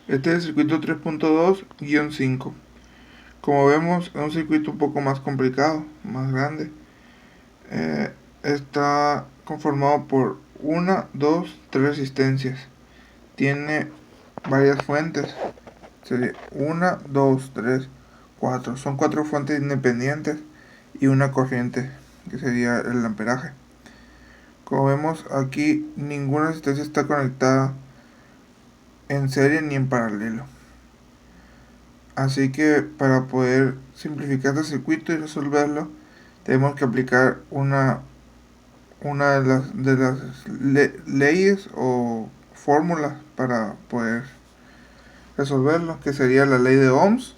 Este es el circuito 3.2-5. Como vemos, es un circuito un poco más complicado, más grande. Está conformado por 1, 2, 3 resistencias. Tiene varias fuentes. Sería 1, 2, 3, 4. Son 4 fuentes independientes y una corriente, que sería el amperaje. Como vemos aquí, ninguna resistencia está conectada en serie ni en paralelo. Así que para poder simplificar este circuito y resolverlo, tenemos que aplicar una de las leyes o fórmulas para poder resolverlo, que sería la ley de Ohms.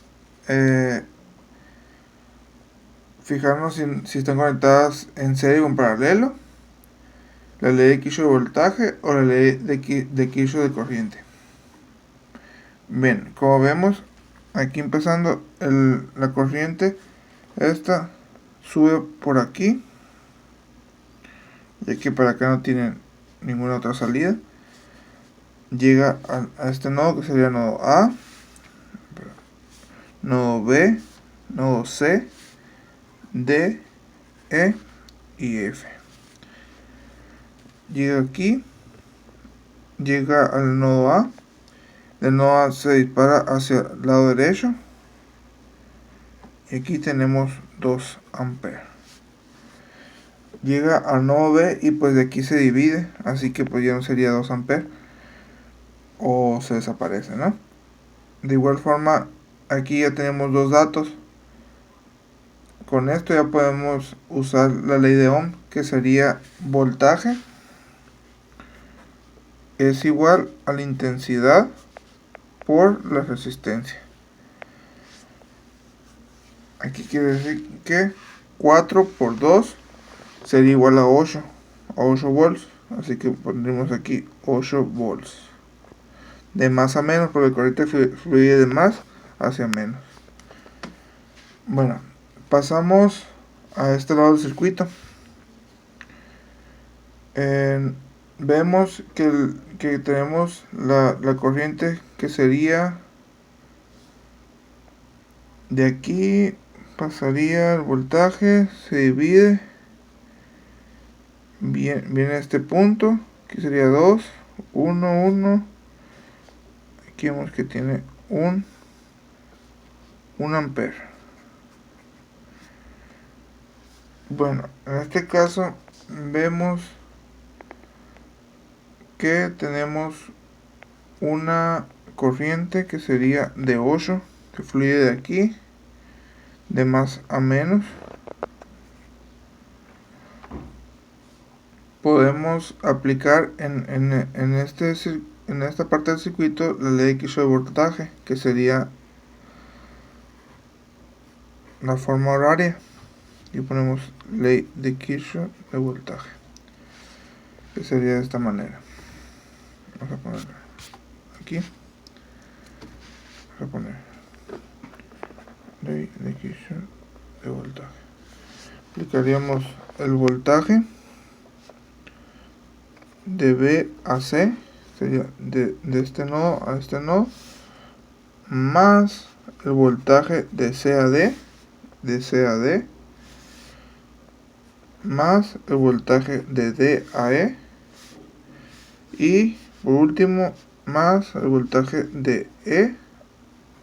Fijarnos si están conectadas en serie o en paralelo, la ley de Kirchhoff de voltaje o la ley de Kirchhoff de corriente. Bien, como vemos, aquí empezando la corriente, esta sube por aquí, ya que para acá no tiene ninguna otra salida. Llega a este nodo, que sería nodo A, nodo B, nodo C, D, E y F. Llega aquí, llega al nodo A. Del nodo A se dispara hacia el lado derecho. Y aquí tenemos 2 amperes. Llega al nodo B y pues de aquí se divide, así que pues ya no sería 2 amperes. O se desaparece, ¿no? De igual forma, aquí ya tenemos 2 datos. Con esto ya podemos usar la ley de Ohm, que sería voltaje es igual a la intensidad por la resistencia. Aquí quiere decir que 4 por 2 sería igual a 8 volts. Así que pondremos aquí 8 volts. De más a menos, porque el corriente fluye de más hacia menos. Bueno, pasamos a este lado del circuito. Vemos que tenemos la corriente, que sería de aquí, pasaría el voltaje, se divide, viene a este punto, que sería 2, 1, 1. Aquí vemos que tiene 1 ampere. Bueno, en este caso vemos que tenemos una corriente que sería de 8, que fluye de aquí, de más a menos. Podemos aplicar en esta parte del circuito la ley de Kirchhoff de voltaje, que sería la forma horaria. Y ponemos ley de Kirchhoff de voltaje, que sería de esta manera. Vamos a poner aquí. Vamos a poner ley de Kirchhoff de voltaje. Aplicaríamos el voltaje de B a C, sería de este nodo a este nodo, más el voltaje de C a D, más el voltaje de D a E, y por último más el voltaje de E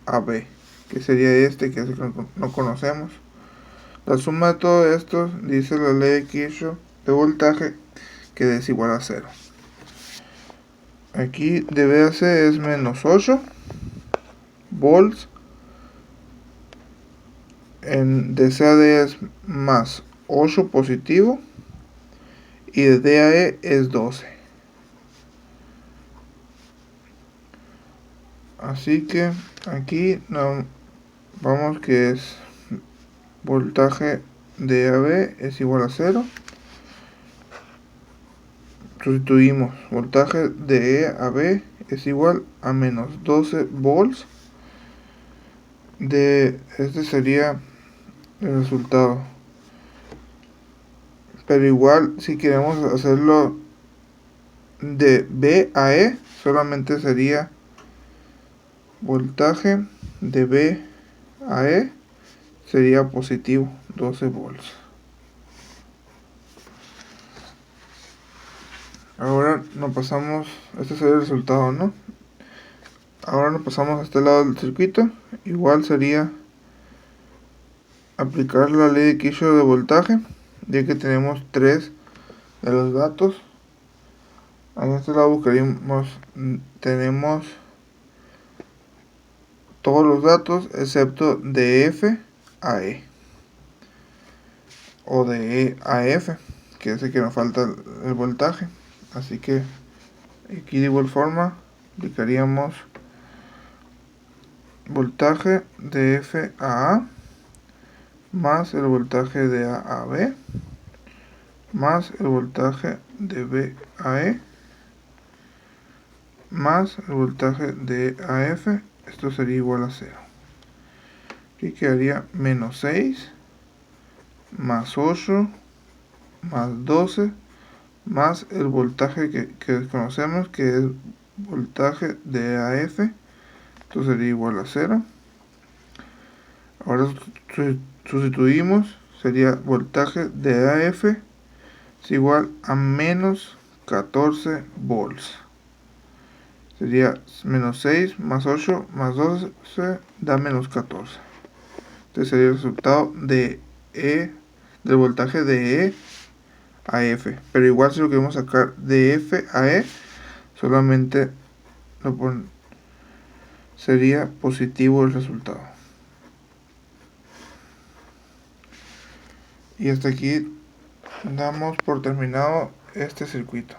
a B, que sería este que no conocemos. La suma de todo esto dice la ley de Kirchhoff de voltaje, que es igual a 0. Aquí de B a C es menos 8 volts. De C a D es más 8 positivo. Y de D a E es 12. Así que aquí vamos que es voltaje de A a B es igual a 0. Sustituimos voltaje de E a B es igual a menos 12 volts. Este sería el resultado. Pero igual, si queremos hacerlo de B a E, solamente sería voltaje de B a E sería positivo, 12 volts. Ahora nos pasamos, este sería el resultado, ¿no? Ahora nos pasamos a este lado del circuito. Igual sería aplicar la ley de Kirchhoff de voltaje, ya que tenemos 3 de los datos. En este lado buscaríamos, tenemos todos los datos excepto de F a E, o de E a F, que es el que nos falta el voltaje. Así que aquí de igual forma aplicaríamos voltaje de F a A más el voltaje de A a B más el voltaje de B a E más el voltaje de E a F. Esto sería igual a 0. Aquí quedaría menos 6 más 8 más 12 más el voltaje que desconocemos, que es voltaje de E a F. Esto sería igual a 0. Ahora sustituimos, sería voltaje de AF es igual a menos 14 volts. Sería menos 6 más 8 más 12 da menos 14. Este sería el resultado de del voltaje de E a F. Pero igual si lo queremos sacar de F a E, solamente sería positivo el resultado. Y hasta aquí damos por terminado este circuito.